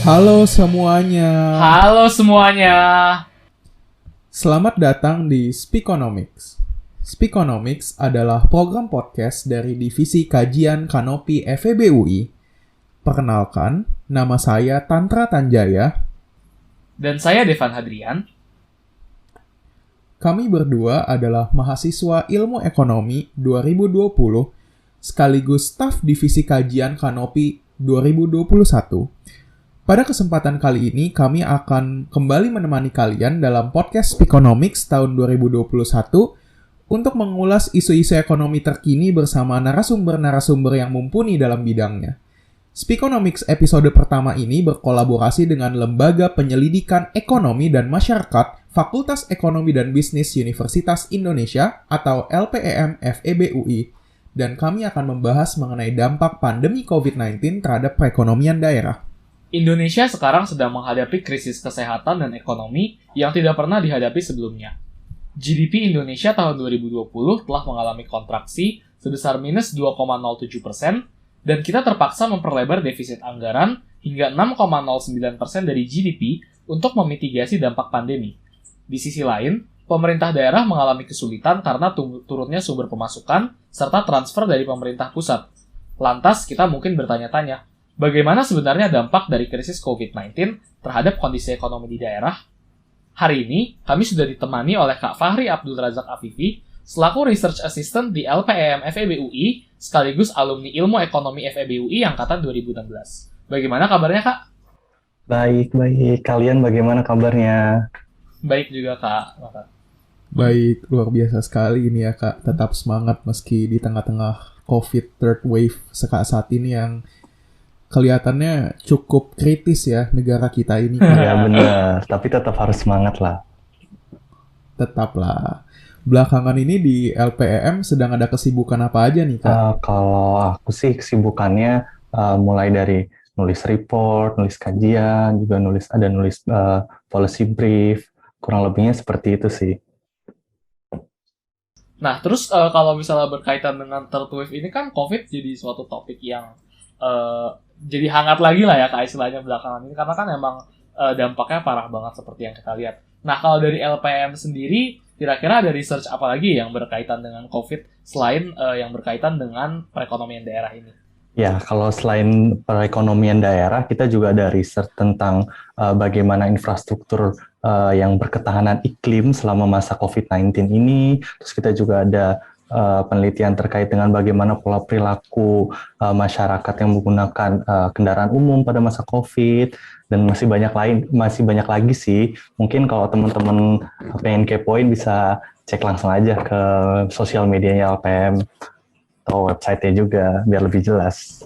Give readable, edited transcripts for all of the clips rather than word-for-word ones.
Halo semuanya. Halo semuanya. Selamat datang di Speakonomics. Speakonomics adalah program podcast dari Divisi Kajian Kanopi FEB UI. Perkenalkan, nama saya Tantra Tanjaya. Dan saya Devan Hadrian. Kami berdua adalah mahasiswa Ilmu Ekonomi 2020 sekaligus staf Divisi Kajian Kanopi 2021. Pada kesempatan kali ini, kami akan kembali menemani kalian dalam podcast Speakonomics tahun 2021 untuk mengulas isu-isu ekonomi terkini bersama narasumber-narasumber yang mumpuni dalam bidangnya. Speakonomics episode pertama ini berkolaborasi dengan Lembaga Penyelidikan Ekonomi dan Masyarakat Fakultas Ekonomi dan Bisnis Universitas Indonesia atau LPEM FEB UI, dan kami akan membahas mengenai dampak pandemi COVID-19 terhadap perekonomian daerah. Indonesia sekarang sedang menghadapi krisis kesehatan dan ekonomi yang tidak pernah dihadapi sebelumnya. GDP Indonesia tahun 2020 telah mengalami kontraksi sebesar minus 2,07%, dan kita terpaksa memperlebar defisit anggaran hingga 6,09% dari GDP untuk memitigasi dampak pandemi. Di sisi lain, pemerintah daerah mengalami kesulitan karena turunnya sumber pemasukan serta transfer dari pemerintah pusat. Lantas, kita mungkin bertanya-tanya, bagaimana sebenarnya dampak dari krisis COVID-19 terhadap kondisi ekonomi di daerah? Hari ini, kami sudah ditemani oleh Kak Fahri Abdul Razak Afifi, selaku Research Assistant di LPEM FEB UI, sekaligus alumni Ilmu Ekonomi FEB UI Angkatan 2016. Bagaimana kabarnya, Kak? Baik. Kalian bagaimana kabarnya? Baik juga, Kak. Baik, luar biasa sekali ini ya Kak. Tetap semangat meski di tengah-tengah COVID third wave saat ini yang kelihatannya cukup kritis ya negara kita ini. Ya benar, tapi tetap harus semangat lah. Tetaplah. Belakangan ini di LPEM sedang ada kesibukan apa aja nih Kak? Kalau aku sih kesibukannya mulai dari nulis report, nulis kajian, juga nulis policy brief, kurang lebihnya seperti itu sih. Nah, terus kalau misalnya berkaitan dengan third wave ini kan COVID jadi suatu topik yang jadi hangat lagi lah ya Kak istilahnya belakangan ini, karena kan emang dampaknya parah banget seperti yang kita lihat. Nah, kalau dari LPM sendiri, kira-kira ada research apa lagi yang berkaitan dengan COVID selain yang berkaitan dengan perekonomian daerah ini? Ya, kalau selain perekonomian daerah, kita juga ada research tentang bagaimana infrastruktur yang berketahanan iklim selama masa COVID-19 ini. Terus kita juga ada penelitian terkait dengan bagaimana pola perilaku masyarakat yang menggunakan kendaraan umum pada masa COVID, dan masih banyak lagi sih. Mungkin kalau teman-teman pengen kepoin bisa cek langsung aja ke sosial medianya LPM atau website-nya juga biar lebih jelas.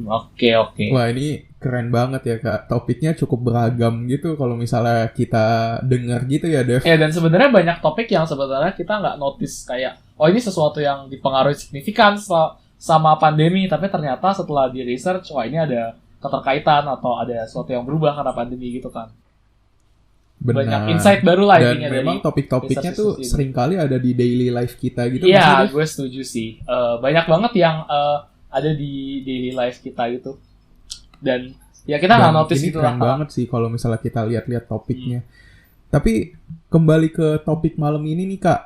Oke. Wah, ini keren banget ya Kak. Topiknya cukup beragam gitu kalau misalnya kita dengar gitu ya Dev. Ya, dan sebenarnya banyak topik yang sebenarnya kita nggak notice kayak, oh ini sesuatu yang dipengaruhi signifikan sama pandemi, tapi ternyata setelah di research, wah ini ada keterkaitan atau ada sesuatu yang berubah karena pandemi gitu kan. Benar. Banyak insight baru lah Dan intinya memang dari topik-topiknya tuh research seringkali ada di daily life kita gitu. Iya, gue setuju sih. Banyak banget yang ada di daily life kita gitu. Dan ya kita nggak notice ini gitu keren lah. banget sih kalau misalnya kita lihat-lihat topiknya. Tapi kembali ke topik malam ini nih Kak.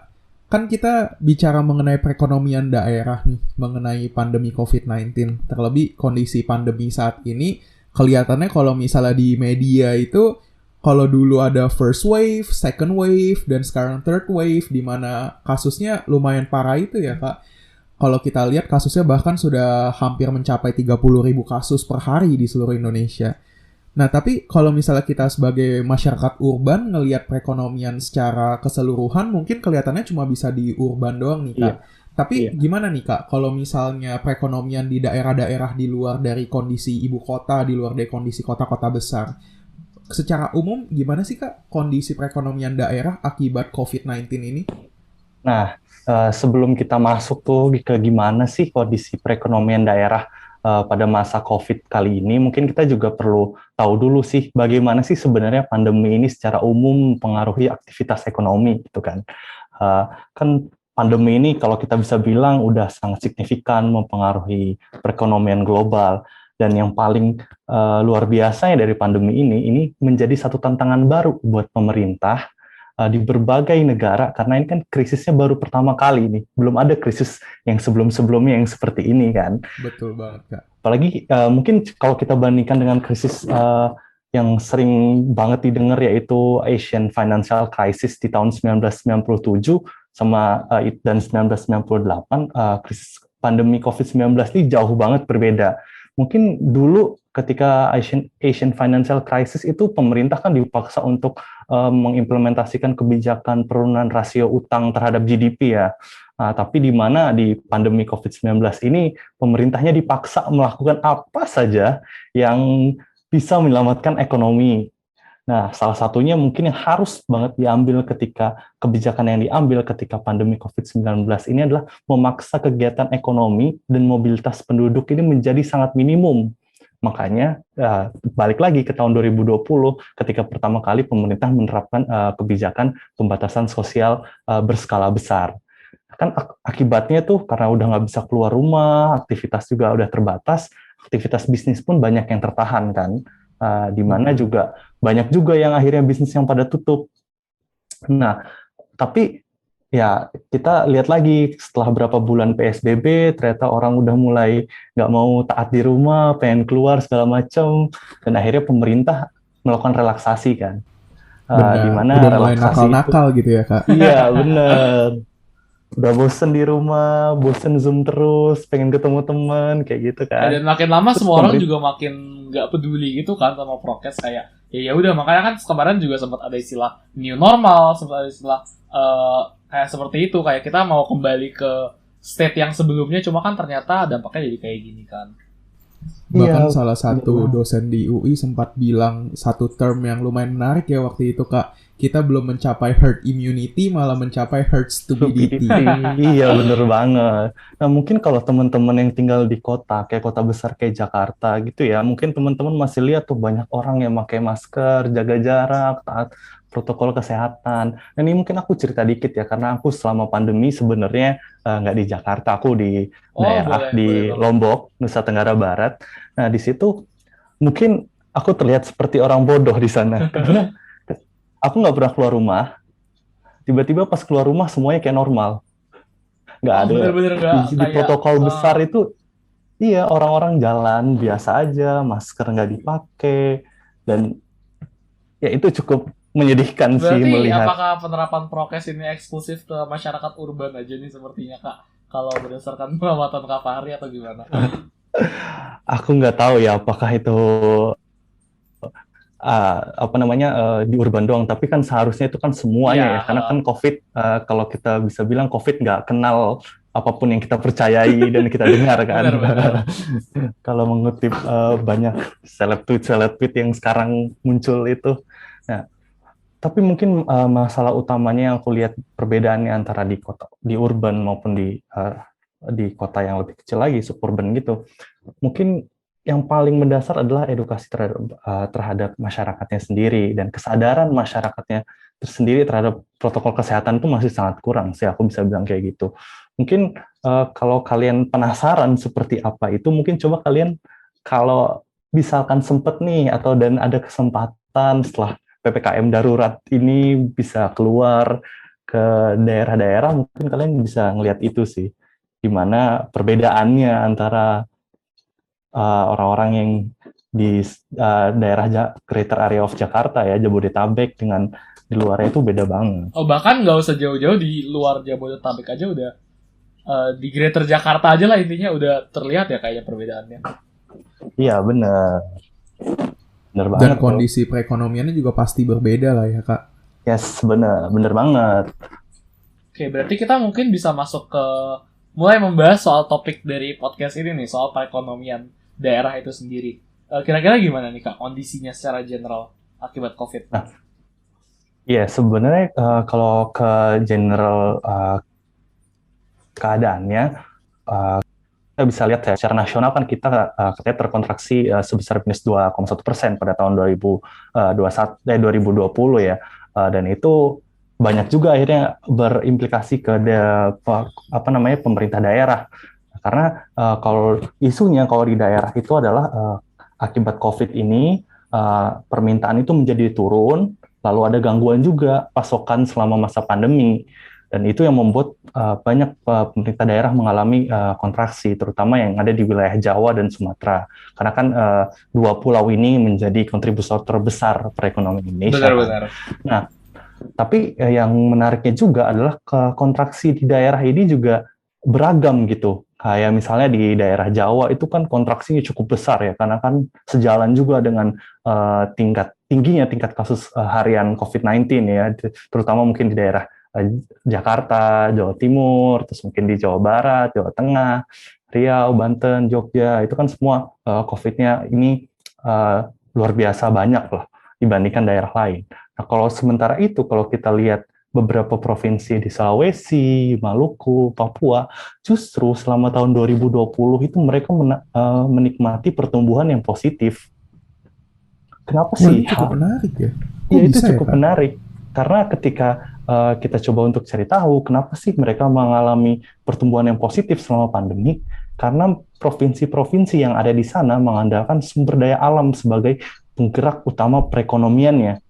Kan kita bicara mengenai perekonomian daerah nih, mengenai pandemi COVID-19. Terlebih kondisi pandemi saat ini, kelihatannya kalau misalnya di media itu, kalau dulu ada first wave, second wave, dan sekarang third wave, di mana kasusnya lumayan parah itu ya Kak. Kalau kita lihat kasusnya bahkan sudah hampir mencapai 30.000 kasus per hari di seluruh Indonesia. Nah, tapi kalau misalnya kita sebagai masyarakat urban ngelihat perekonomian secara keseluruhan, mungkin kelihatannya cuma bisa di urban doang nih, Kak. Iya. Tapi gimana nih, Kak, kalau misalnya perekonomian di daerah-daerah di luar dari kondisi ibu kota, di luar dari kondisi kota-kota besar? Secara umum, gimana sih, Kak, kondisi perekonomian daerah akibat COVID-19 ini? Nah, sebelum kita masuk tuh ke gimana sih kondisi perekonomian daerah pada masa COVID kali ini, mungkin kita juga perlu tahu dulu sih bagaimana sih sebenarnya pandemi ini secara umum mempengaruhi aktivitas ekonomi gitu kan. Kan pandemi ini kalau kita bisa bilang udah sangat signifikan mempengaruhi perekonomian global, Dan yang paling luar biasa dari pandemi ini menjadi satu tantangan baru buat pemerintah di berbagai negara, karena ini kan krisisnya baru pertama kali nih, belum ada krisis yang sebelum-sebelumnya yang seperti ini kan. Betul banget, Kak. Apalagi mungkin kalau kita bandingkan dengan krisis yang sering banget didengar, yaitu Asian Financial Crisis di tahun 1997 sama dan 1998, krisis pandemi COVID-19 ini jauh banget berbeda. Mungkin dulu ketika Asian Financial Crisis itu pemerintah kan dipaksa untuk mengimplementasikan kebijakan penurunan rasio utang terhadap GDP ya. Tapi di mana di pandemi COVID-19 ini pemerintahnya dipaksa melakukan apa saja yang bisa menyelamatkan ekonomi. Nah, salah satunya mungkin yang harus banget diambil ketika kebijakan yang diambil ketika pandemi COVID-19 ini adalah memaksa kegiatan ekonomi dan mobilitas penduduk ini menjadi sangat minimum. Makanya balik lagi ke tahun 2020 ketika pertama kali pemerintah menerapkan kebijakan pembatasan sosial berskala besar. Kan akibatnya tuh karena udah nggak bisa keluar rumah, aktivitas juga udah terbatas, aktivitas bisnis pun banyak yang tertahan kan, di mana juga banyak juga yang akhirnya bisnis yang pada tutup. Nah, tapi ya kita lihat lagi setelah berapa bulan PSBB, ternyata orang udah mulai nggak mau taat di rumah, pengen keluar segala macam, dan akhirnya pemerintah melakukan relaksasi kan. Benar, Di mana udah mulai relaksasi nakal-nakal gitu ya, Kak. iya bener, udah bosen di rumah, bosen Zoom terus, pengen ketemu teman kayak gitu kan. Dan makin lama Terus semua orang juga makin nggak peduli gitu kan sama prokes, kayak ya udah. Makanya kan kemarin juga sempat ada istilah new normal, sempat ada istilah kayak seperti itu, kayak kita mau kembali ke state yang sebelumnya, cuma kan ternyata dampaknya jadi kayak gini kan. Bahkan salah satu dosen di UI sempat bilang satu term yang lumayan menarik ya waktu itu, Kak. Kita belum mencapai herd immunity, malah mencapai herd stupidity. Iya, bener banget. Nah, mungkin kalau teman-teman yang tinggal di kota, kayak kota besar kayak Jakarta gitu ya, mungkin teman-teman masih lihat tuh banyak orang yang pakai masker, jaga jarak, taat protokol kesehatan. Nah, ini mungkin aku cerita dikit ya, karena aku selama pandemi sebenarnya nggak di Jakarta, aku di daerah di Lombok, Nusa Tenggara Barat. Nah, di situ mungkin aku terlihat seperti orang bodoh di sana, karena aku nggak pernah keluar rumah. Tiba-tiba pas keluar rumah semuanya kayak normal. Nggak ada. Bener-bener Di protokol besar itu, iya orang-orang jalan biasa aja, masker nggak dipakai, dan ya itu cukup menyedihkan sih melihat. Berarti apakah penerapan prokes ini eksklusif ke masyarakat urban aja nih sepertinya, Kak? Kalau berdasarkan pengamatan Kak Fahri atau gimana? Aku nggak tahu ya apakah itu di urban doang, tapi kan seharusnya itu kan semuanya ya, karena kan COVID, kalau kita bisa bilang COVID nggak kenal apapun yang kita percayai dan kita dengar kan. Kalau mengutip banyak seleb tweet yang sekarang muncul itu. Nah, tapi mungkin masalah utamanya yang aku lihat perbedaannya antara di kota, di urban maupun di kota yang lebih kecil lagi, suburban gitu. Mungkin yang paling mendasar adalah edukasi terhadap masyarakatnya sendiri, dan kesadaran masyarakatnya tersendiri terhadap protokol kesehatan itu masih sangat kurang sih, aku bisa bilang kayak gitu. Mungkin kalau kalian penasaran seperti apa itu, mungkin coba kalian kalau misalkan sempet nih dan ada kesempatan setelah PPKM darurat ini bisa keluar ke daerah-daerah, mungkin kalian bisa ngelihat itu sih, gimana perbedaannya antara orang-orang yang di daerah Greater Area of Jakarta ya, Jabodetabek, dengan di luarnya itu beda banget. Oh, bahkan nggak usah jauh-jauh, di luar Jabodetabek aja udah, di Greater Jakarta aja lah intinya udah terlihat ya kayaknya perbedaannya. Iya, bener banget. Dan kondisi perekonomiannya juga pasti berbeda lah ya, Kak. Yes, bener banget. Oke, berarti kita mungkin bisa masuk ke mulai membahas soal topik dari podcast ini nih, soal perekonomian daerah itu sendiri. Kira-kira gimana nih, Kak, kondisinya secara general akibat COVID? Nah, ya sebenarnya kalau ke general keadaannya, kita bisa lihat ya, secara nasional kan kita katanya terkontraksi sebesar minus 2,1% pada tahun 2020 ya, dan itu banyak juga akhirnya berimplikasi ke pemerintah daerah, Karena kalau isunya kalau di daerah itu adalah akibat COVID ini permintaan itu menjadi turun, lalu ada gangguan juga pasokan selama masa pandemi. Dan itu yang membuat banyak pemerintah daerah mengalami kontraksi, terutama yang ada di wilayah Jawa dan Sumatera. Karena kan dua pulau ini menjadi kontributor terbesar perekonomian Indonesia. Benar-benar. Nah, tapi yang menariknya juga adalah kontraksi di daerah ini juga beragam gitu. Kayak misalnya di daerah Jawa itu kan kontraksinya cukup besar ya, karena kan sejalan juga dengan tingginya tingkat kasus harian COVID-19 ya, terutama mungkin di daerah Jakarta, Jawa Timur, terus mungkin di Jawa Barat, Jawa Tengah, Riau, Banten, Jogja, itu kan semua COVID-nya ini luar biasa banyak lah dibandingkan daerah lain. Nah, kalau sementara itu, kalau kita lihat beberapa provinsi di Sulawesi, Maluku, Papua, justru selama tahun 2020 itu mereka menikmati pertumbuhan yang positif. Kenapa sih? Cukup menarik ya. Ya, itu cukup menarik. Karena ketika kita coba untuk cari tahu kenapa sih mereka mengalami pertumbuhan yang positif selama pandemi, karena provinsi-provinsi yang ada di sana mengandalkan sumber daya alam sebagai penggerak utama perekonomiannya,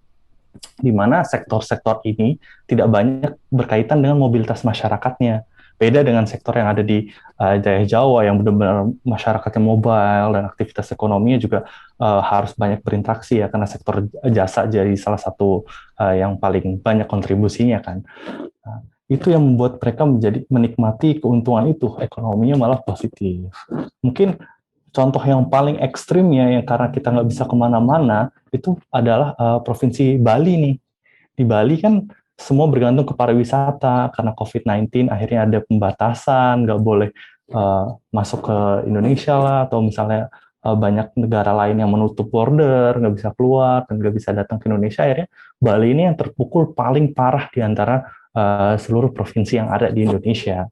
di mana sektor-sektor ini tidak banyak berkaitan dengan mobilitas masyarakatnya. Beda dengan sektor yang ada di daerah Jawa yang benar-benar masyarakatnya mobile dan aktivitas ekonominya juga harus banyak berinteraksi ya, karena sektor jasa jadi salah satu yang paling banyak kontribusinya kan. Nah, itu yang membuat mereka menikmati keuntungan itu, ekonominya malah positif. Mungkin contoh yang paling ekstrimnya yang karena kita nggak bisa kemana-mana itu adalah Provinsi Bali nih. Di Bali kan semua bergantung ke pariwisata, karena COVID-19 akhirnya ada pembatasan, nggak boleh masuk ke Indonesia lah, atau misalnya banyak negara lain yang menutup border, nggak bisa keluar, dan nggak bisa datang ke Indonesia. Akhirnya Bali ini yang terpukul paling parah di antara seluruh provinsi yang ada di Indonesia.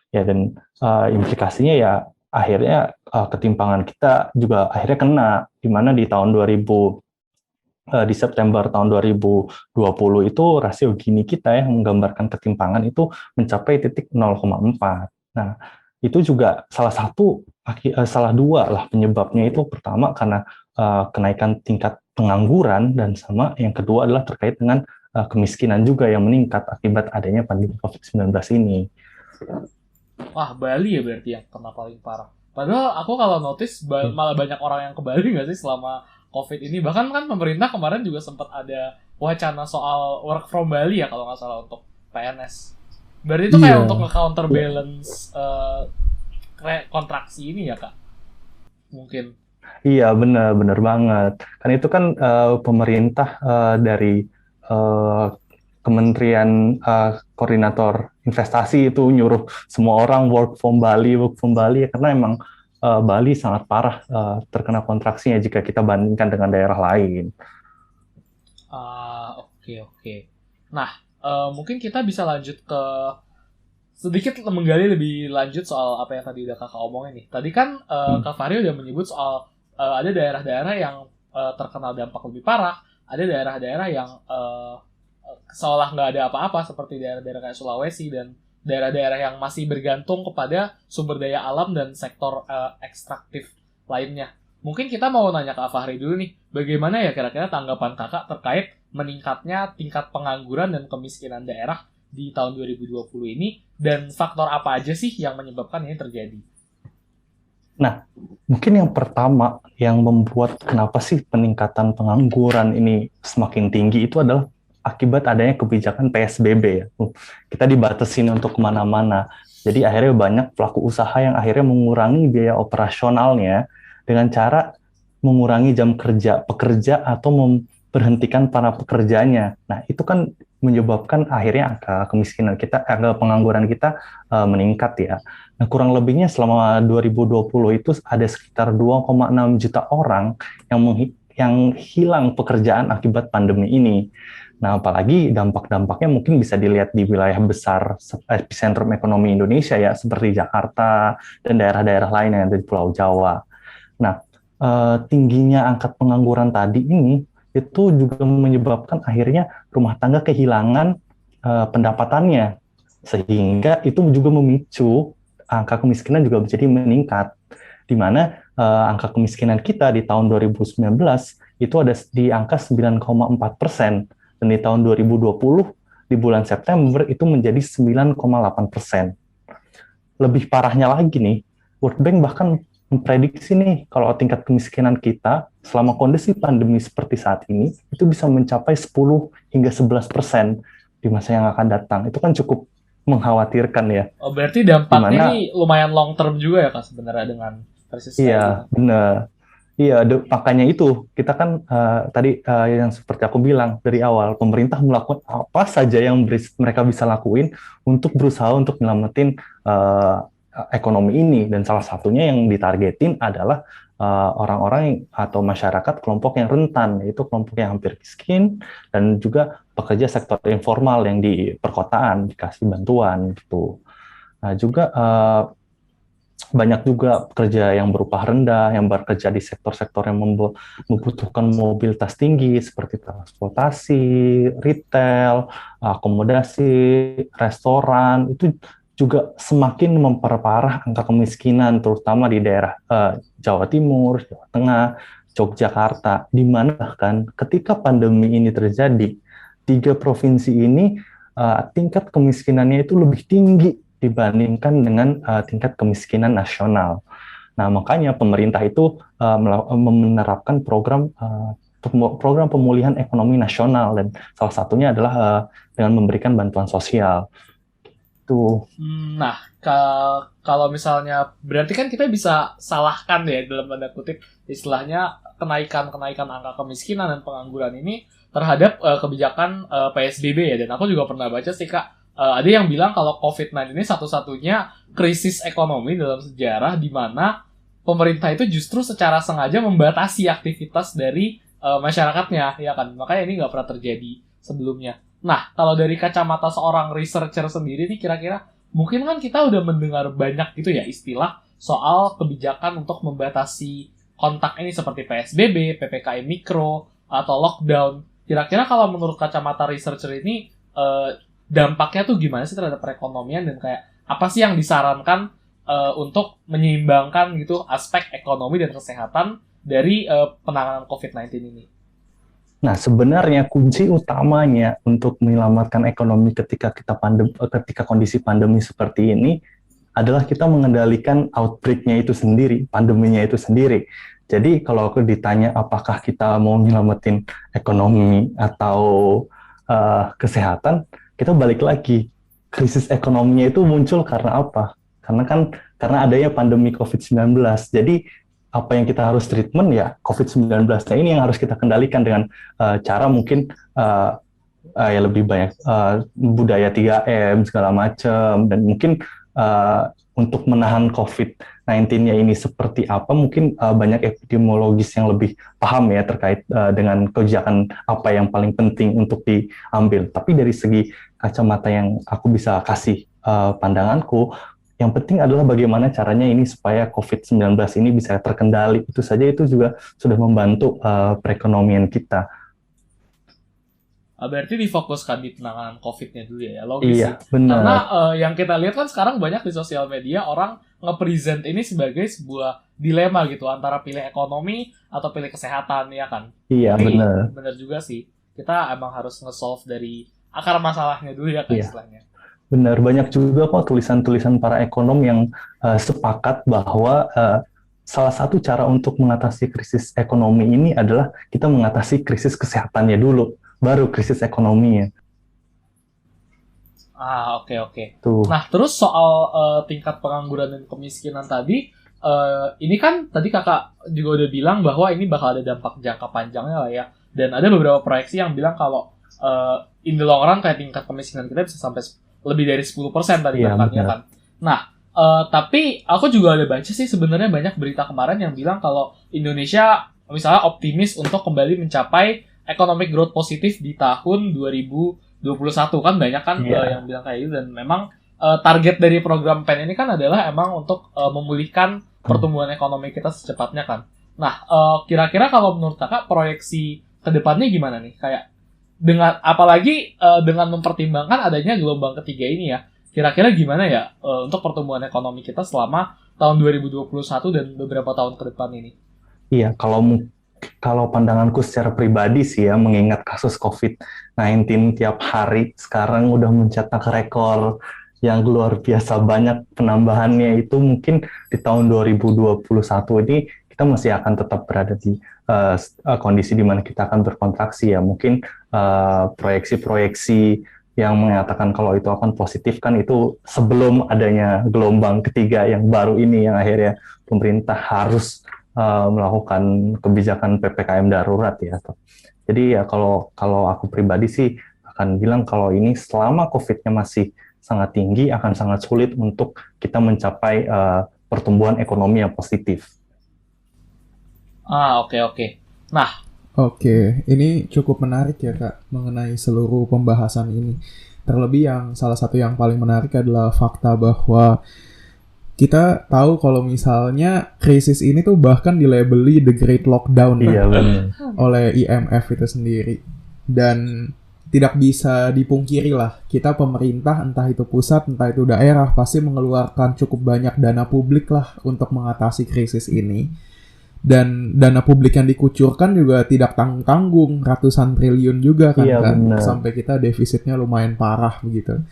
Ya, dan implikasinya ya akhirnya ketimpangan kita juga akhirnya kena, di mana di tahun 2000 di September tahun 2020 itu rasio Gini kita yang menggambarkan ketimpangan itu mencapai titik 0,4. Nah, itu juga salah dua lah penyebabnya. Itu pertama karena kenaikan tingkat pengangguran, dan sama yang kedua adalah terkait dengan kemiskinan juga yang meningkat akibat adanya pandemi COVID-19 ini. Wah, Bali ya berarti yang kena paling parah. Padahal aku kalau notice malah banyak orang yang ke Bali nggak sih selama COVID ini. Bahkan kan pemerintah kemarin juga sempat ada wacana soal work from Bali ya kalau nggak salah untuk PNS. Berarti itu kayak untuk nge-counterbalance kontraksi ini ya Kak? Mungkin. Iya, benar banget. Kan itu kan pemerintah dari Kementerian Koordinator Investasi itu nyuruh semua orang work from Bali ya, karena emang Bali sangat parah terkena kontraksinya jika kita bandingkan dengan daerah lain. Oke. Nah, mungkin kita bisa lanjut ke sedikit menggali lebih lanjut soal apa yang tadi udah Kakak omongin nih. Tadi kan Kak Fahri udah menyebut soal ada daerah-daerah yang terkena dampak lebih parah, ada daerah-daerah yang seolah nggak ada apa-apa, seperti daerah-daerah kayak Sulawesi dan daerah-daerah yang masih bergantung kepada sumber daya alam dan sektor ekstraktif lainnya. Mungkin kita mau nanya ke Fahri dulu nih, bagaimana ya kira-kira tanggapan Kakak terkait meningkatnya tingkat pengangguran dan kemiskinan daerah di tahun 2020 ini, dan faktor apa aja sih yang menyebabkan ini terjadi? Nah, mungkin yang pertama yang membuat kenapa sih peningkatan pengangguran ini semakin tinggi itu adalah akibat adanya kebijakan PSBB ya. Kita dibatasin untuk kemana-mana. Jadi akhirnya banyak pelaku usaha yang akhirnya mengurangi biaya operasionalnya dengan cara mengurangi jam kerja pekerja atau memberhentikan para pekerjanya. Nah, itu kan menyebabkan akhirnya angka kemiskinan kita, angka pengangguran kita meningkat ya. Nah, kurang lebihnya selama 2020 itu ada sekitar 2,6 juta orang yang hilang pekerjaan akibat pandemi ini. Nah, apalagi dampak-dampaknya mungkin bisa dilihat di wilayah besar epicentrum ekonomi Indonesia ya, seperti Jakarta dan daerah-daerah lain yang ada di Pulau Jawa. Nah, tingginya angka pengangguran tadi ini itu juga menyebabkan akhirnya rumah tangga kehilangan pendapatannya, sehingga itu juga memicu angka kemiskinan juga menjadi meningkat, di mana angka kemiskinan kita di tahun 2019 itu ada di angka 9,4%, dan di tahun 2020 di bulan September itu menjadi 9,8%. Lebih parahnya lagi nih, World Bank bahkan memprediksi nih kalau tingkat kemiskinan kita selama kondisi pandemi seperti saat ini itu bisa mencapai 10 hingga 11% di masa yang akan datang. Itu kan cukup mengkhawatirkan ya. Oh, berarti dampaknya ini lumayan long term juga ya Kak sebenarnya dengan krisis kayak Iya, gini. benar. Iya, makanya itu kita kan tadi yang seperti aku bilang dari awal, pemerintah melakukan apa saja yang mereka bisa lakuin untuk berusaha untuk nyelamatin ekonomi ini, dan salah satunya yang ditargetin adalah orang-orang atau masyarakat kelompok yang rentan, yaitu kelompok yang hampir miskin dan juga pekerja sektor informal yang di perkotaan dikasih bantuan gitu. Nah, juga banyak juga pekerja yang berupah rendah, yang bekerja di sektor-sektor yang membutuhkan mobilitas tinggi, seperti transportasi, retail, akomodasi, restoran, itu juga semakin memperparah angka kemiskinan, terutama di daerah Jawa Timur, Jawa Tengah, Yogyakarta, di mana bahkan ketika pandemi ini terjadi, 3 provinsi ini tingkat kemiskinannya itu lebih tinggi dibandingkan dengan tingkat kemiskinan nasional. Nah, makanya pemerintah itu menerapkan program pemulihan ekonomi nasional, dan salah satunya adalah dengan memberikan bantuan sosial. Tuh. Nah, kalau misalnya berarti kan kita bisa salahkan ya dalam tanda kutip istilahnya kenaikan angka kemiskinan dan pengangguran ini terhadap kebijakan PSBB ya. Dan aku juga pernah baca sih Kak, ada yang bilang kalau COVID-19 ini satu-satunya krisis ekonomi dalam sejarah di mana pemerintah itu justru secara sengaja membatasi aktivitas dari masyarakatnya, ya kan? Makanya ini nggak pernah terjadi sebelumnya. Nah, kalau dari kacamata seorang researcher sendiri nih, kira-kira mungkin kan kita udah mendengar banyak gitu ya istilah soal kebijakan untuk membatasi kontak ini seperti PSBB, PPKM Mikro, atau lockdown. Kira-kira kalau menurut kacamata researcher ini, dampaknya tuh gimana sih terhadap perekonomian, dan kayak apa sih yang disarankan untuk menyeimbangkan gitu aspek ekonomi dan kesehatan dari penanganan COVID-19 ini? Nah, sebenarnya kunci utamanya untuk menyelamatkan ekonomi ketika kondisi pandemi seperti ini adalah kita mengendalikan outbreak-nya itu sendiri, pandeminya itu sendiri. Jadi kalau aku ditanya apakah kita mau nyelamatin ekonomi atau kesehatan, kita balik lagi, krisis ekonominya itu muncul karena apa? Karena adanya pandemi COVID-19. Jadi apa yang kita harus treatment ya COVID-19 ini yang harus kita kendalikan dengan cara mungkin ya lebih banyak budaya 3M segala macam, dan mungkin untuk menahan COVID-19-nya ini seperti apa, mungkin banyak epidemiologis yang lebih paham ya terkait dengan kebijakan apa yang paling penting untuk diambil. Tapi dari segi kacamata yang aku bisa kasih pandanganku, yang penting adalah bagaimana caranya ini supaya COVID-19 ini bisa terkendali. Itu saja itu juga sudah membantu perekonomian kita. Berarti difokuskan di penanganan COVID-nya dulu ya, logis Iya, sih. benar. Karena yang kita lihat kan sekarang banyak di sosial media orang nge-present ini sebagai sebuah dilema gitu, antara pilih ekonomi atau pilih kesehatan, ya kan? Iya, Tapi benar. benar juga sih, kita emang harus nge-solve dari akar masalahnya dulu ya kan Iya. istilahnya. Benar, banyak juga kok tulisan-tulisan para ekonom yang sepakat bahwa salah satu cara untuk mengatasi krisis ekonomi ini adalah kita mengatasi krisis kesehatannya dulu, baru krisis ekonominya. Oke. Tuh. Nah, terus soal tingkat pengangguran dan kemiskinan tadi, ini kan tadi kakak juga udah bilang bahwa ini bakal ada dampak jangka panjangnya lah ya. Dan ada beberapa proyeksi yang bilang kalau in the long run kayak tingkat kemiskinan kita bisa sampai lebih dari 10% tadi Iya, bahkan ya benar. kan. Nah, tapi aku juga ada baca sih sebenarnya banyak berita kemarin yang bilang kalau Indonesia misalnya optimis untuk kembali mencapai economic growth positif di tahun 2021 kan, banyak kan Iya. yang bilang kayak gitu. Dan memang target dari program PEN ini kan adalah emang untuk memulihkan pertumbuhan ekonomi kita secepatnya kan. Nah, kira-kira kalau menurut kakak proyeksi ke depannya gimana nih? Kayak dengan apalagi dengan mempertimbangkan adanya gelombang ketiga ini ya. Kira-kira gimana ya untuk pertumbuhan ekonomi kita selama tahun 2021 dan beberapa tahun ke depan ini? Iya, kalau pandanganku secara pribadi sih ya, mengingat kasus COVID-19 tiap hari sekarang udah mencetak rekor yang luar biasa banyak penambahannya, itu mungkin di tahun 2021 ini kita masih akan tetap berada di kondisi di mana kita akan berkontraksi ya. Mungkin proyeksi-proyeksi yang mengatakan kalau itu akan positif kan itu sebelum adanya gelombang ketiga yang baru ini, yang akhirnya pemerintah harus melakukan kebijakan PPKM darurat ya. Jadi ya kalau aku pribadi sih akan bilang kalau ini selama COVID-nya masih sangat tinggi akan sangat sulit untuk kita mencapai pertumbuhan ekonomi yang positif. Oke. Nah, Oke, ini cukup menarik ya Kak, mengenai seluruh pembahasan ini. Terlebih yang salah satu yang paling menarik adalah fakta bahwa kita tahu kalau misalnya krisis ini tuh bahkan dilabeli The Great Lockdown Iya, oleh IMF itu sendiri. Dan tidak bisa dipungkiri lah, kita pemerintah, entah itu pusat, entah itu daerah, pasti mengeluarkan cukup banyak dana publik lah untuk mengatasi krisis ini. Dan dana publik yang dikucurkan juga tidak tanggung-tanggung, ratusan triliun juga kan, iya, kan? benar. Sampai kita defisitnya lumayan parah begitu.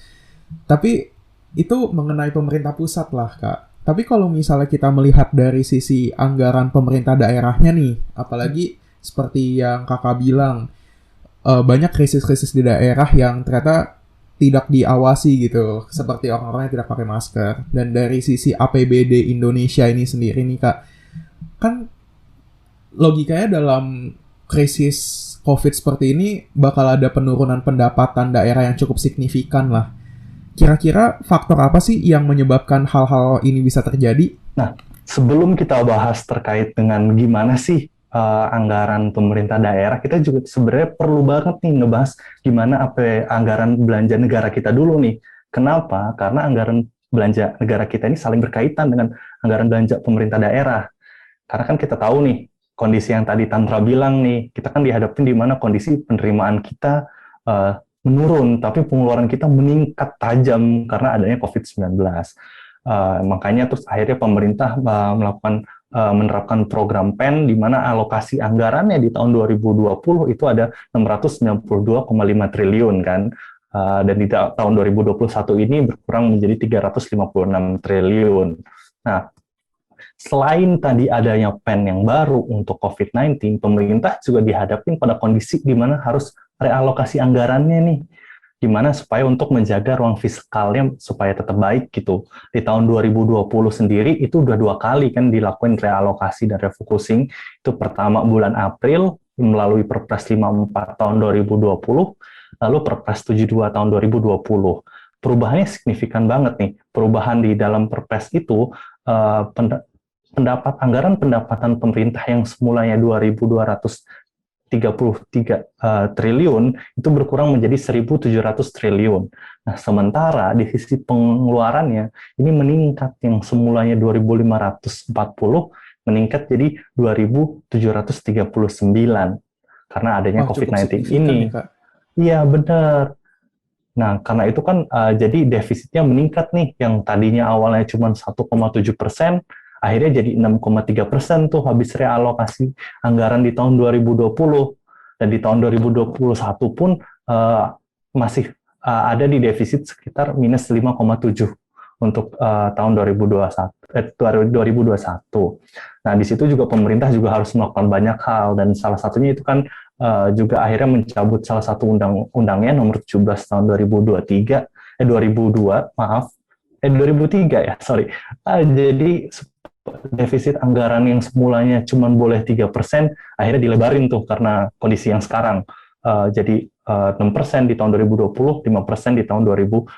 Tapi itu mengenai pemerintah pusat lah Kak. Tapi kalau misalnya kita melihat dari sisi anggaran pemerintah daerahnya nih, apalagi seperti yang Kakak bilang, banyak krisis-krisis di daerah yang ternyata tidak diawasi gitu, seperti orang-orang yang tidak pakai masker. Dan dari sisi APBD Indonesia ini sendiri nih Kak, kan logikanya dalam krisis COVID seperti ini bakal ada penurunan pendapatan daerah yang cukup signifikan lah. Kira-kira faktor apa sih yang menyebabkan hal-hal ini bisa terjadi? Nah, sebelum kita bahas terkait dengan gimana sih anggaran pemerintah daerah, kita juga sebenarnya perlu banget nih ngebahas gimana anggaran belanja negara kita dulu nih. Kenapa? Karena anggaran belanja negara kita ini saling berkaitan dengan anggaran belanja pemerintah daerah. Karena kan kita tahu nih, kondisi yang tadi Tantra bilang nih, kita kan dihadapin di mana kondisi penerimaan kita menurun, tapi pengeluaran kita meningkat tajam karena adanya COVID-19. Makanya terus akhirnya pemerintah menerapkan program PEN, di mana alokasi anggarannya di tahun 2020 itu ada 692,5 triliun kan, dan di tahun 2021 ini berkurang menjadi 356 triliun. Nah, selain tadi adanya PEN yang baru untuk COVID-19, pemerintah juga dihadapin pada kondisi di mana harus realokasi anggarannya nih, di mana supaya untuk menjaga ruang fiskalnya supaya tetap baik gitu. Di tahun 2020 sendiri itu udah 2 kali kan dilakukan realokasi dan refocusing. Itu pertama bulan April melalui Perpres 54 tahun 2020, lalu Perpres 72 tahun 2020. Perubahannya signifikan banget nih. Perubahan di dalam Perpres itu anggaran pendapatan pemerintah yang semulanya 2.233 triliun itu berkurang menjadi 1.700 triliun. Nah, sementara di sisi pengeluarannya ini meningkat, yang semulanya 2.540 meningkat jadi 2.739 karena adanya COVID-19 ini. Iya, benar. Nah, karena itu kan jadi defisitnya meningkat nih, yang tadinya awalnya cuma 1,7%, akhirnya jadi 6,3% tuh habis realokasi anggaran di tahun 2020. Dan di tahun 2021 pun masih ada di defisit sekitar minus 5,7 untuk tahun 2021. Nah, di situ juga pemerintah juga harus melakukan banyak hal, dan salah satunya itu kan juga akhirnya mencabut salah satu undang-undangnya nomor 17 tahun 2003 ya, sorry. Jadi defisit anggaran yang semulanya cuma boleh 3%, akhirnya dilebarin tuh karena kondisi yang sekarang. Jadi 6% di tahun 2020, 5% di tahun 2021.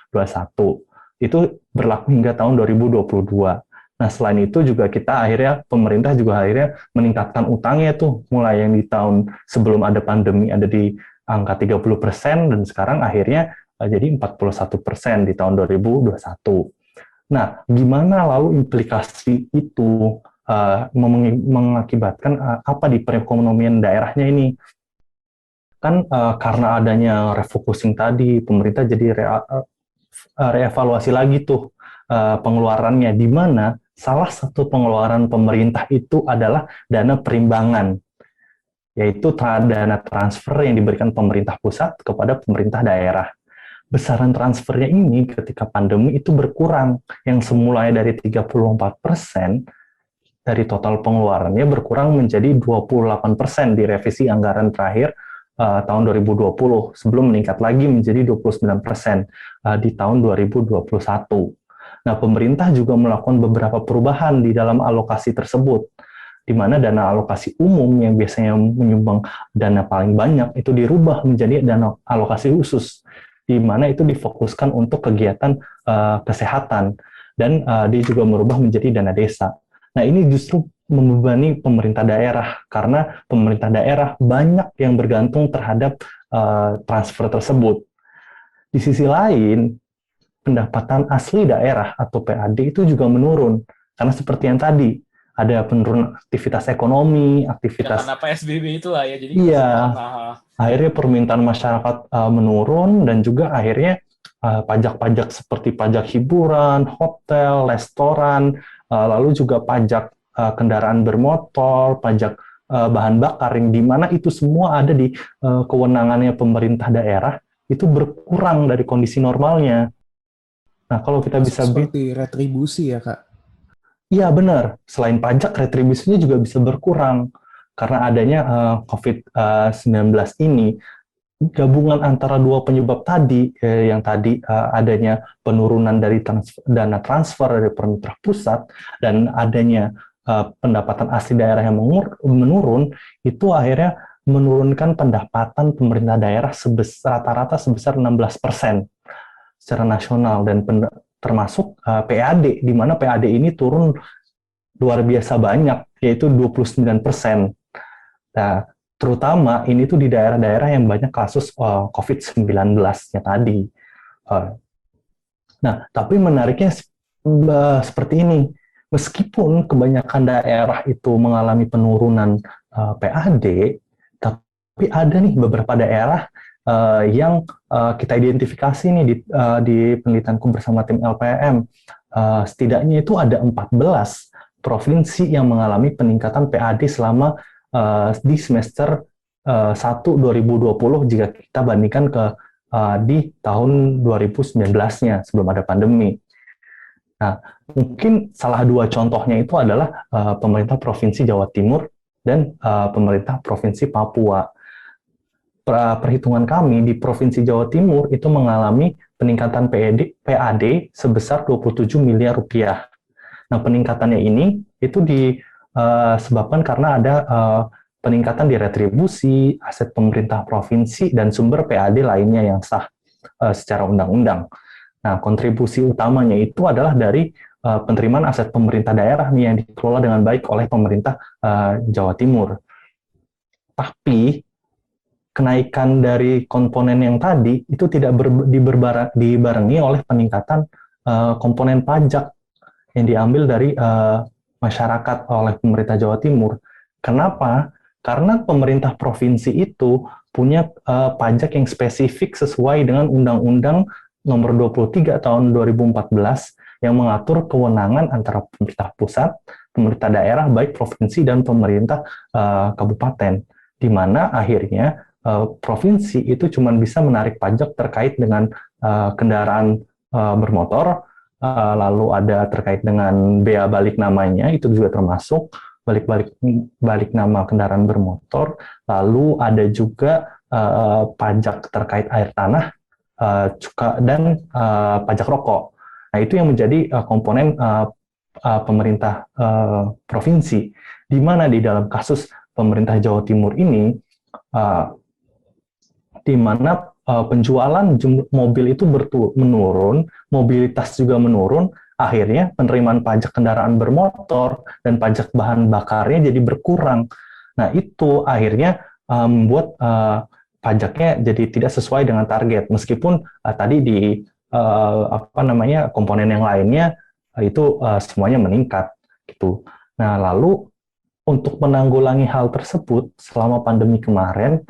Itu berlaku hingga tahun 2022. Nah, selain itu juga pemerintah juga akhirnya meningkatkan utangnya tuh, mulai yang di tahun sebelum ada pandemi ada di angka 30%, dan sekarang akhirnya jadi 41% di tahun 2021. Nah, gimana lalu implikasi itu mengakibatkan apa di perekonomian daerahnya ini? Kan karena adanya refocusing tadi, pemerintah jadi reevaluasi lagi tuh pengeluarannya, di mana salah satu pengeluaran pemerintah itu adalah dana perimbangan, yaitu dana transfer yang diberikan pemerintah pusat kepada pemerintah daerah. Besaran transfernya ini ketika pandemi itu berkurang, yang semulanya dari 34% dari total pengeluarannya berkurang menjadi 28% di revisi anggaran terakhir tahun 2020, sebelum meningkat lagi menjadi 29% di tahun 2021. Nah, pemerintah juga melakukan beberapa perubahan di dalam alokasi tersebut, di mana dana alokasi umum yang biasanya menyumbang dana paling banyak itu dirubah menjadi dana alokasi khusus, di mana itu difokuskan untuk kegiatan kesehatan, dan dia juga merubah menjadi dana desa. Nah, ini justru membebani pemerintah daerah, karena pemerintah daerah banyak yang bergantung terhadap transfer tersebut. Di sisi lain, pendapatan asli daerah atau PAD itu juga menurun, karena seperti yang tadi, ada penurunan aktivitas ekonomi, aktivitas... Ya, karena PSBB itulah ya, jadi iya, nah, akhirnya permintaan masyarakat menurun, dan juga akhirnya pajak-pajak seperti pajak hiburan, hotel, restoran, lalu juga pajak kendaraan bermotor, pajak bahan bakar, yang dimana itu semua ada di kewenangannya pemerintah daerah, itu berkurang dari kondisi normalnya. Nah, kalau kita bisa... Seperti retribusi ya, Kak? Iya, benar. Selain pajak, retribusinya juga bisa berkurang. Karena adanya COVID-19 ini, gabungan antara dua penyebab tadi, yang tadi adanya penurunan dari dana transfer dari pemerintah pusat, dan adanya pendapatan asli daerah yang menurun, itu akhirnya menurunkan pendapatan pemerintah daerah rata-rata sebesar 16% secara nasional, dan termasuk PAD, di mana PAD ini turun luar biasa banyak, yaitu 29%. Nah, terutama ini tuh di daerah-daerah yang banyak kasus COVID-19-nya tadi. Nah, tapi menariknya seperti ini. Meskipun kebanyakan daerah itu mengalami penurunan PAD, tapi ada nih beberapa daerah yang kita identifikasi nih di penelitianku bersama tim LPM. Setidaknya itu ada 14 provinsi yang mengalami peningkatan PAD selama di semester 1 2020 jika kita bandingkan di tahun 2019-nya sebelum ada pandemi. Nah, mungkin salah dua contohnya itu adalah pemerintah Provinsi Jawa Timur dan pemerintah Provinsi Papua. Perhitungan kami di Provinsi Jawa Timur itu mengalami peningkatan PAD sebesar 27 miliar rupiah. Nah, peningkatannya ini itu disebabkan karena ada peningkatan di retribusi, aset pemerintah provinsi, dan sumber PAD lainnya yang sah secara undang-undang. Nah, kontribusi utamanya itu adalah dari penerimaan aset pemerintah daerah nih yang dikelola dengan baik oleh pemerintah Jawa Timur. Tapi kenaikan dari komponen yang tadi itu tidak dibarengi oleh peningkatan komponen pajak yang diambil dari masyarakat oleh pemerintah Jawa Timur. Kenapa? Karena pemerintah provinsi itu punya pajak yang spesifik sesuai dengan Undang-Undang Nomor 23 Tahun 2014 yang mengatur kewenangan antara pemerintah pusat, pemerintah daerah, baik provinsi dan pemerintah kabupaten, di mana akhirnya provinsi itu cuma bisa menarik pajak terkait dengan kendaraan bermotor, lalu ada terkait dengan bea balik namanya, itu juga termasuk balik nama kendaraan bermotor, lalu ada juga pajak terkait air tanah, cukai, dan pajak rokok. Nah, itu yang menjadi komponen pemerintah provinsi, di mana di dalam kasus pemerintah Jawa Timur ini, di mana penjualan mobil itu menurun, mobilitas juga menurun, akhirnya penerimaan pajak kendaraan bermotor dan pajak bahan bakarnya jadi berkurang. Nah, itu akhirnya membuat pajaknya jadi tidak sesuai dengan target, meskipun tadi di komponen yang lainnya itu semuanya meningkat gitu. Nah, lalu untuk menanggulangi hal tersebut selama pandemi kemarin,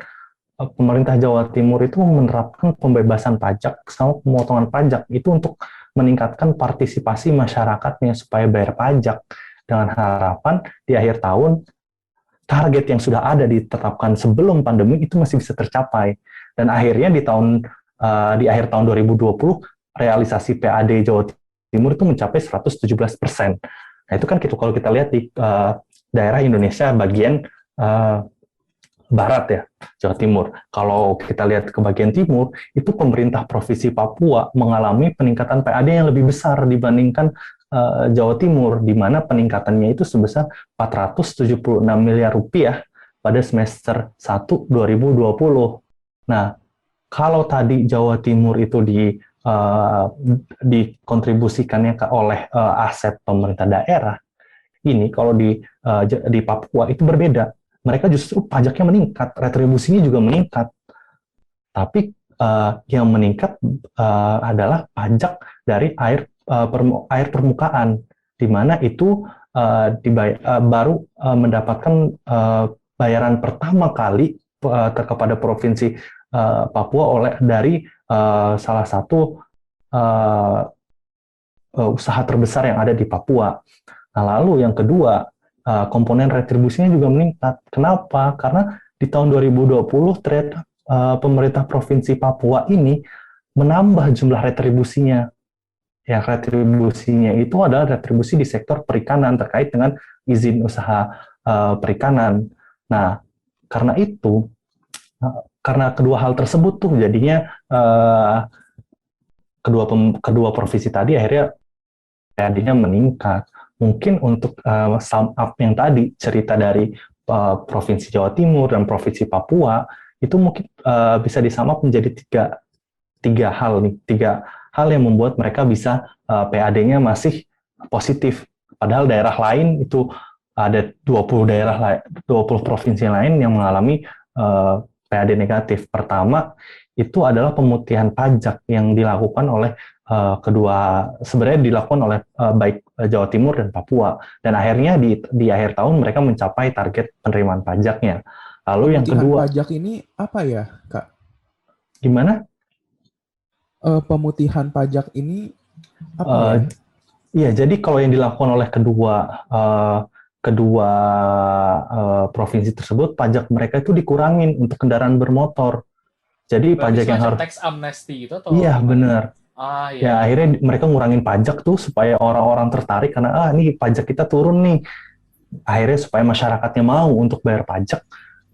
pemerintah Jawa Timur itu menerapkan pembebasan pajak sama pemotongan pajak itu untuk meningkatkan partisipasi masyarakatnya supaya bayar pajak dengan harapan di akhir tahun target yang sudah ada ditetapkan sebelum pandemi itu masih bisa tercapai. Dan akhirnya di akhir tahun 2020 realisasi PAD Jawa Timur itu mencapai 117%. Nah itu kan gitu kalau kita lihat di daerah Indonesia bagian barat ya, Jawa Timur. Kalau kita lihat ke bagian timur, itu pemerintah Provinsi Papua mengalami peningkatan PAD yang lebih besar dibandingkan Jawa Timur, di mana peningkatannya itu sebesar 476 miliar rupiah pada semester 1 2020. Nah, kalau tadi Jawa Timur itu dikontribusikannya oleh aset pemerintah daerah, ini kalau di Papua itu berbeda. Mereka justru pajaknya meningkat, retribusinya juga meningkat. Tapi yang meningkat adalah pajak dari air permukaan, di mana itu baru mendapatkan bayaran pertama kali kepada provinsi Papua dari salah satu usaha terbesar yang ada di Papua. Nah, lalu yang kedua, komponen retribusinya juga meningkat. Kenapa? Karena di tahun 2020 ternyata pemerintah Provinsi Papua ini menambah jumlah retribusinya. Ya, retribusinya itu adalah retribusi di sektor perikanan terkait dengan izin usaha perikanan. Nah, karena itu, karena kedua hal tersebut tuh jadinya kedua provinsi tadi akhirnya PAD-nya meningkat. Mungkin untuk sum up yang tadi, cerita dari Provinsi Jawa Timur dan Provinsi Papua, itu mungkin bisa disum up menjadi tiga hal yang membuat mereka bisa PAD-nya masih positif. Padahal daerah lain itu ada 20 provinsi lain yang mengalami PAD negatif. Pertama, itu adalah pemutihan pajak yang dilakukan oleh sebenarnya dilakukan oleh baik Jawa Timur dan Papua, dan akhirnya di akhir tahun mereka mencapai target penerimaan pajaknya. Lalu yang kedua, pajak ini apa ya, Kak? Gimana? Pemutihan pajak ini apa ya? Iya, jadi kalau yang dilakukan oleh kedua provinsi tersebut, pajak mereka itu dikurangin untuk kendaraan bermotor. Jadi Berarti pajak yang harus tax amnesty gitu atau iya gimana? benar. Iya. Ya akhirnya mereka ngurangin pajak tuh supaya orang-orang tertarik karena ini pajak kita turun nih. Akhirnya supaya masyarakatnya mau untuk bayar pajak,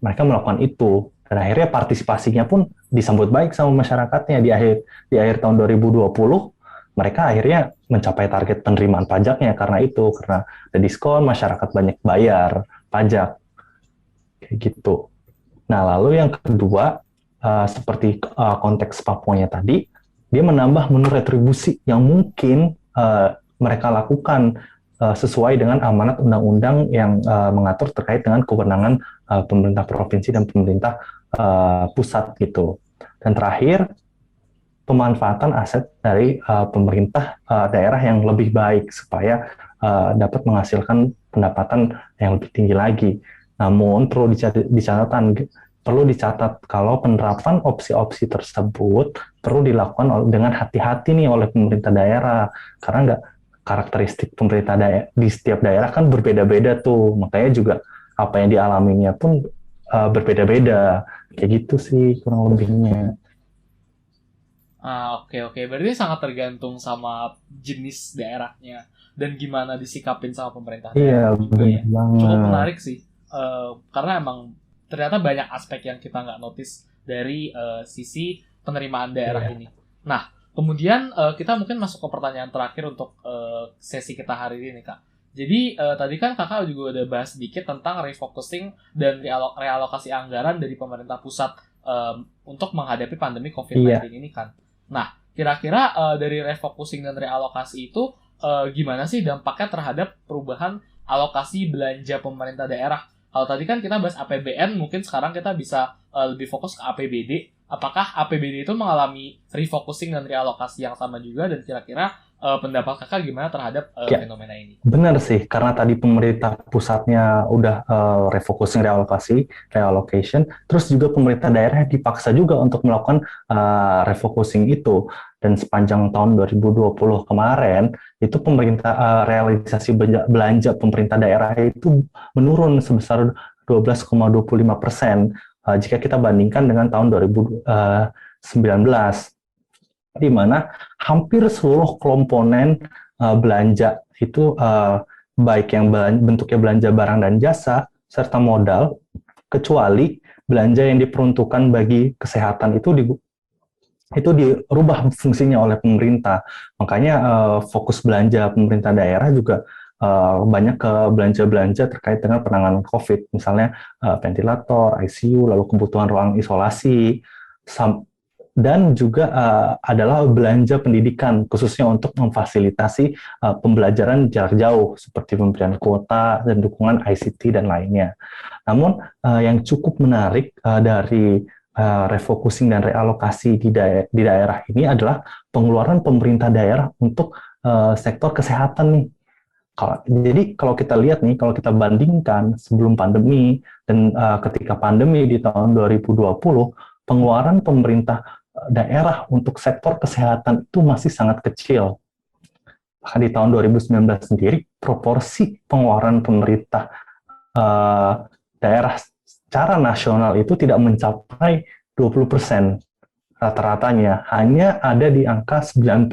mereka melakukan itu. Dan akhirnya partisipasinya pun disambut baik sama masyarakatnya di akhir tahun 2020. Mereka akhirnya mencapai target penerimaan pajaknya karena ada diskon, masyarakat banyak bayar pajak. Kayak gitu. Nah, lalu yang kedua, seperti konteks Papuanya tadi, dia menambah menu retribusi yang mungkin mereka lakukan sesuai dengan amanat undang-undang yang mengatur terkait dengan kewenangan pemerintah provinsi dan pemerintah pusat gitu. Dan terakhir, pemanfaatan aset dari pemerintah daerah yang lebih baik supaya dapat menghasilkan pendapatan yang lebih tinggi lagi. Namun perlu dicatat kalau penerapan opsi-opsi tersebut perlu dilakukan dengan hati-hati nih oleh pemerintah daerah, karena karakteristik pemerintah daerah di setiap daerah kan berbeda-beda tuh, makanya juga apa yang dialaminya pun berbeda-beda, kayak gitu sih kurang lebihnya. Oke. Berarti sangat tergantung sama jenis daerahnya dan gimana disikapin sama pemerintah daerah juga ya. Cukup menarik sih, karena emang ternyata banyak aspek yang kita nggak notice dari sisi penerimaan daerah ini. Nah, kemudian kita mungkin masuk ke pertanyaan terakhir untuk sesi kita hari ini, Kak. Jadi tadi kan Kakak juga udah bahas sedikit tentang refocusing dan realokasi anggaran dari pemerintah pusat untuk menghadapi pandemi COVID-19 ini kan. Nah, kira-kira dari refocusing dan realokasi itu gimana sih dampaknya terhadap perubahan alokasi belanja pemerintah daerah? Kalau tadi kan kita bahas APBN, mungkin sekarang kita bisa lebih fokus ke APBD. Apakah APBD itu mengalami refocusing dan realokasi yang sama juga? Dan kira-kira pendapat kakak gimana terhadap Ya, fenomena ini? benar sih, karena tadi pemerintah pusatnya udah refocusing reallocation, terus juga pemerintah daerah dipaksa juga untuk melakukan refocusing itu. Dan sepanjang tahun 2020 kemarin, itu pemerintah realisasi belanja pemerintah daerah itu menurun sebesar 12,25% jika kita bandingkan dengan tahun 2019, di mana hampir seluruh komponen belanja itu baik yang bentuknya belanja barang dan jasa serta modal, kecuali belanja yang diperuntukkan bagi kesehatan itu dirubah fungsinya oleh pemerintah. Makanya fokus belanja pemerintah daerah juga banyak ke belanja-belanja terkait dengan penanganan COVID, misalnya ventilator, ICU, lalu kebutuhan ruang isolasi, dan juga adalah belanja pendidikan, khususnya untuk memfasilitasi pembelajaran jarak jauh, seperti pemberian kuota dan dukungan ICT dan lainnya. Namun, yang cukup menarik dari refocusing dan realokasi di daerah ini adalah pengeluaran pemerintah daerah untuk sektor kesehatan nih. Jadi kalau kita lihat nih, kalau kita bandingkan sebelum pandemi dan ketika pandemi di tahun 2020, pengeluaran pemerintah daerah untuk sektor kesehatan itu masih sangat kecil. Bahkan di tahun 2019 sendiri, proporsi pengeluaran pemerintah daerah secara nasional itu tidak mencapai 20%. Rata-ratanya hanya ada di angka 9%.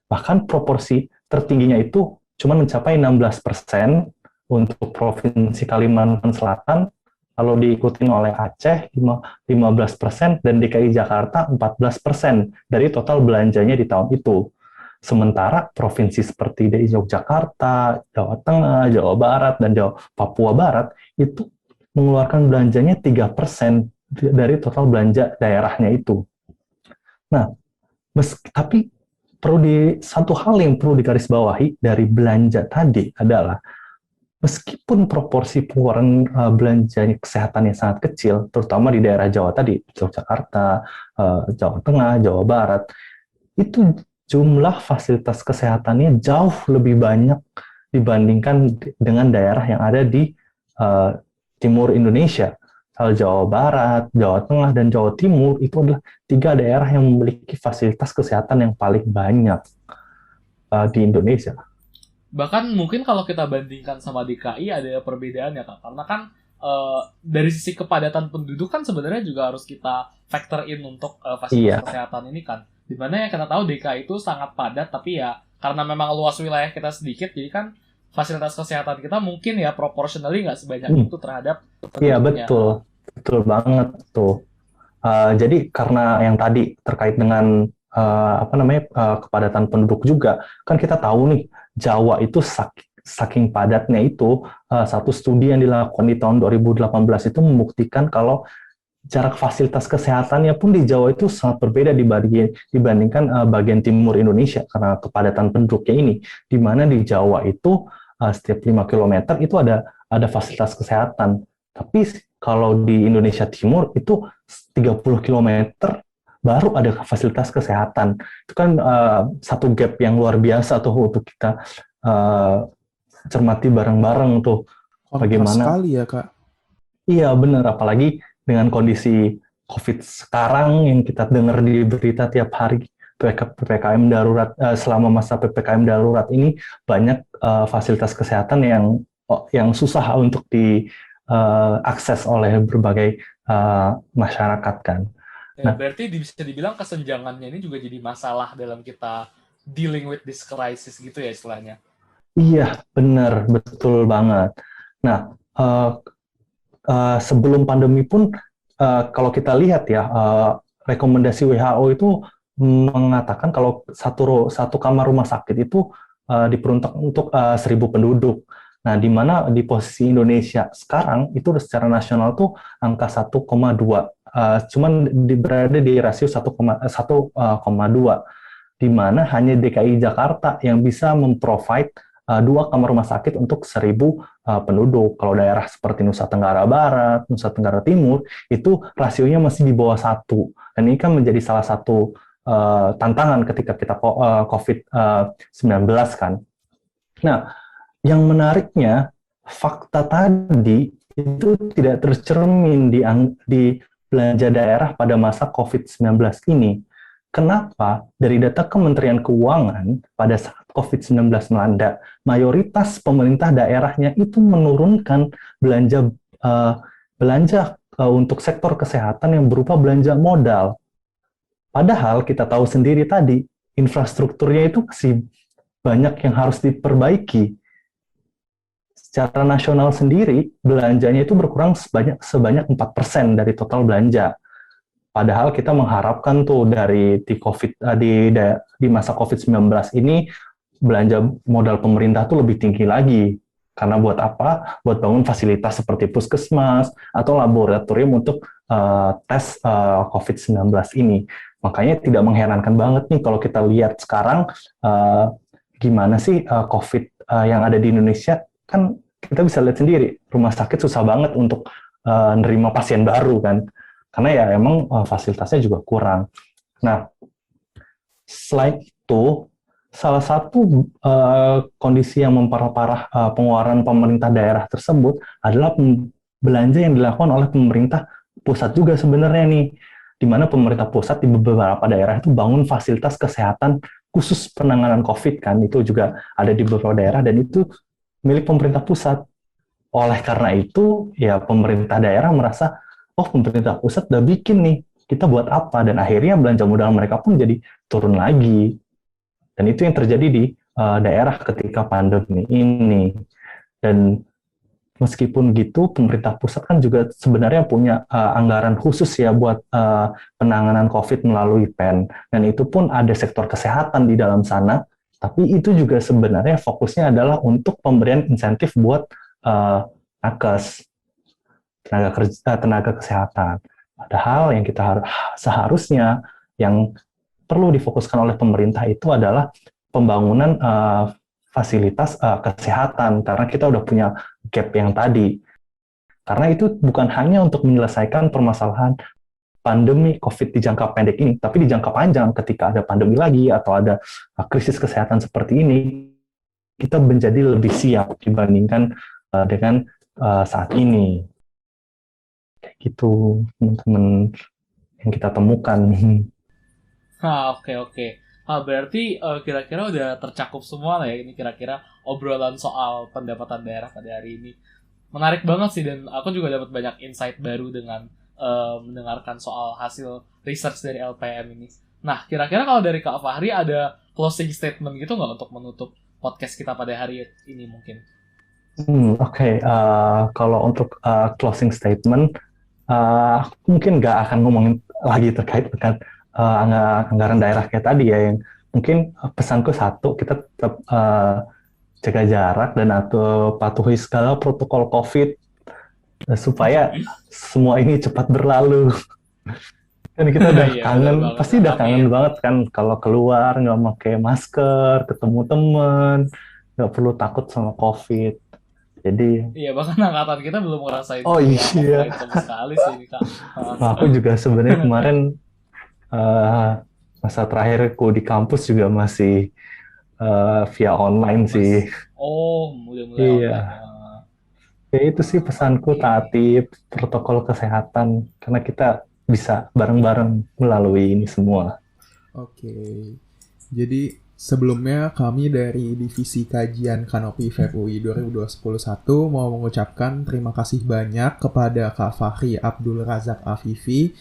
Bahkan proporsi tertingginya itu cuma mencapai 16% untuk Provinsi Kalimantan Selatan, lalu diikuti oleh Aceh 15% dan DKI Jakarta 14% dari total belanjanya di tahun itu. Sementara provinsi seperti DKI Yogyakarta, Jawa Tengah, Jawa Barat, dan Papua Barat itu mengeluarkan belanjanya 3% dari total belanja daerahnya itu. Nah, tapi satu hal yang perlu digarisbawahi dari belanja tadi adalah meskipun proporsi pengeluaran belanja kesehatan yang sangat kecil, terutama di daerah Jawa tadi, Yogyakarta, Jawa Tengah, Jawa Barat, itu jumlah fasilitas kesehatannya jauh lebih banyak dibandingkan dengan daerah yang ada di timur Indonesia. Jawa Barat, Jawa Tengah, dan Jawa Timur itu adalah 3 daerah yang memiliki fasilitas kesehatan yang paling banyak di Indonesia. Bahkan mungkin kalau kita bandingkan sama DKI ada perbedaan ya Kak, karena kan dari sisi kepadatan penduduk kan sebenarnya juga harus kita factor in untuk fasilitas kesehatan ini kan, dimana ya kita tahu DKI itu sangat padat, tapi ya karena memang luas wilayah kita sedikit, jadi kan fasilitas kesehatan kita mungkin ya proportionally nggak sebanyak itu terhadap penduduknya. Iya, betul banget tuh. Jadi karena yang tadi terkait dengan kepadatan penduduk juga, kan kita tahu nih, Jawa itu saking padatnya itu, satu studi yang dilakukan di tahun 2018 itu membuktikan kalau jarak fasilitas kesehatannya pun di Jawa itu sangat berbeda dibandingkan bagian timur Indonesia karena kepadatan penduduknya ini, di mana di Jawa itu setiap 5 km itu ada fasilitas kesehatan. Tapi kalau di Indonesia Timur itu 30 km baru ada fasilitas kesehatan. Itu kan satu gap yang luar biasa tuh untuk kita cermati bareng-bareng tuh. Bagaimana sekali ya, Kak. Iya, benar. Apalagi dengan kondisi COVID sekarang yang kita dengar di berita tiap hari, PPKM darurat, selama masa PPKM darurat ini banyak fasilitas kesehatan yang susah untuk diakses oleh berbagai masyarakat kan. Nah, berarti bisa dibilang kesenjangannya ini juga jadi masalah dalam kita dealing with this crisis gitu ya istilahnya. Iya, benar, betul banget. Nah, sebelum pandemi pun kalau kita lihat ya, rekomendasi WHO itu mengatakan kalau satu kamar rumah sakit itu diperuntukkan untuk 1.000 penduduk. Nah, di mana di posisi Indonesia sekarang itu secara nasional tuh angka 1,2, cuman berada di rasio 1,2, di mana hanya DKI Jakarta yang bisa memprovide 2 kamar rumah sakit untuk 1.000 penduduk. Kalau daerah seperti Nusa Tenggara Barat, Nusa Tenggara Timur, itu rasionya masih di bawah 1. Dan ini kan menjadi salah satu tantangan ketika kita COVID-19 kan. Nah, yang menariknya, fakta tadi itu tidak tercermin di belanja daerah pada masa COVID-19 ini. Kenapa? Dari data Kementerian Keuangan pada saat COVID-19 melanda, mayoritas pemerintah daerahnya itu menurunkan belanja untuk sektor kesehatan yang berupa belanja modal. Padahal kita tahu sendiri tadi, infrastrukturnya itu masih banyak yang harus diperbaiki. Secara nasional sendiri, belanjanya itu berkurang sebanyak 4% dari total belanja. Padahal kita mengharapkan tuh di masa COVID-19 ini, belanja modal pemerintah tuh lebih tinggi lagi. Karena buat apa? Buat bangun fasilitas seperti puskesmas atau laboratorium untuk tes COVID-19 ini. Makanya tidak mengherankan banget nih kalau kita lihat sekarang gimana sih COVID yang ada di Indonesia. Kan kita bisa lihat sendiri, rumah sakit susah banget untuk nerima pasien baru kan. Karena ya emang fasilitasnya juga kurang. Nah, selain itu, salah satu kondisi yang memperparah pengeluaran pemerintah daerah tersebut adalah belanja yang dilakukan oleh pemerintah pusat juga sebenarnya nih, di mana pemerintah pusat di beberapa daerah itu bangun fasilitas kesehatan khusus penanganan COVID kan, itu juga ada di beberapa daerah dan itu milik pemerintah pusat. Oleh karena itu, ya pemerintah daerah merasa, oh pemerintah pusat udah bikin nih, kita buat apa? Dan akhirnya belanja modal mereka pun jadi turun lagi. Dan itu yang terjadi di daerah ketika pandemi ini. Dan meskipun gitu, pemerintah pusat kan juga sebenarnya punya anggaran khusus ya buat penanganan COVID melalui PEN. Dan itu pun ada sektor kesehatan di dalam sana, tapi itu juga sebenarnya fokusnya adalah untuk pemberian insentif buat nakes, tenaga kesehatan. Padahal yang kita seharusnya yang perlu difokuskan oleh pemerintah itu adalah pembangunan fasilitas kesehatan, karena kita udah punya gap yang tadi. Karena itu bukan hanya untuk menyelesaikan permasalahan pandemi COVID di jangka pendek ini, tapi di jangka panjang ketika ada pandemi lagi atau ada krisis kesehatan seperti ini, kita menjadi lebih siap dibandingkan dengan saat ini. Kayak gitu, teman-teman yang kita temukan. Oke. Berarti kira-kira udah tercakup semua lah ya ini kira-kira obrolan soal pendapatan daerah pada hari ini. Menarik banget sih, dan aku juga dapat banyak insight baru dengan mendengarkan soal hasil research dari LPM ini. Nah, kira-kira kalau dari Kak Fahri ada closing statement gitu nggak untuk menutup podcast kita pada hari ini mungkin? Oke. Kalau untuk closing statement, mungkin nggak akan ngomongin lagi terkait dengan anggaran daerah kayak tadi ya, yang mungkin pesanku satu, kita tetap jaga jarak dan atau patuhi segala protokol COVID supaya semua ini cepat berlalu. Dan kita udah kangen, pasti udah kangen banget kan kalau keluar nggak pakai masker, ketemu temen, nggak perlu takut sama COVID. Jadi bahkan angkatan kita belum ngerasain sama sekali sih Kak. Aku juga sebenarnya kemarin masa terakhirku di kampus juga masih via online sih. Mulai iya. Ya itu sih pesanku, taati protokol kesehatan karena kita bisa bareng-bareng melalui ini semua. Oke. Jadi sebelumnya kami dari Divisi Kajian Kanopi FEB-UI 2021 mau mengucapkan terima kasih banyak kepada Kak Fahri Abdul Razak Afifi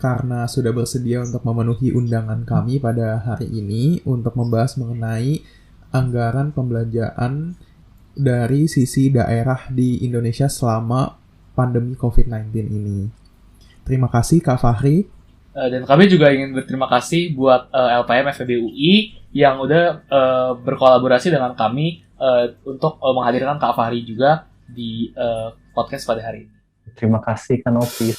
karena sudah bersedia untuk memenuhi undangan kami pada hari ini untuk membahas mengenai anggaran pembelanjaan dari sisi daerah di Indonesia selama pandemi COVID-19 ini. Terima kasih Kak Fahri. Dan kami juga ingin berterima kasih buat LPM FEB UI yang udah berkolaborasi dengan kami untuk menghadirkan Kak Fahri juga di podcast pada hari ini. Terima kasih Kanopi.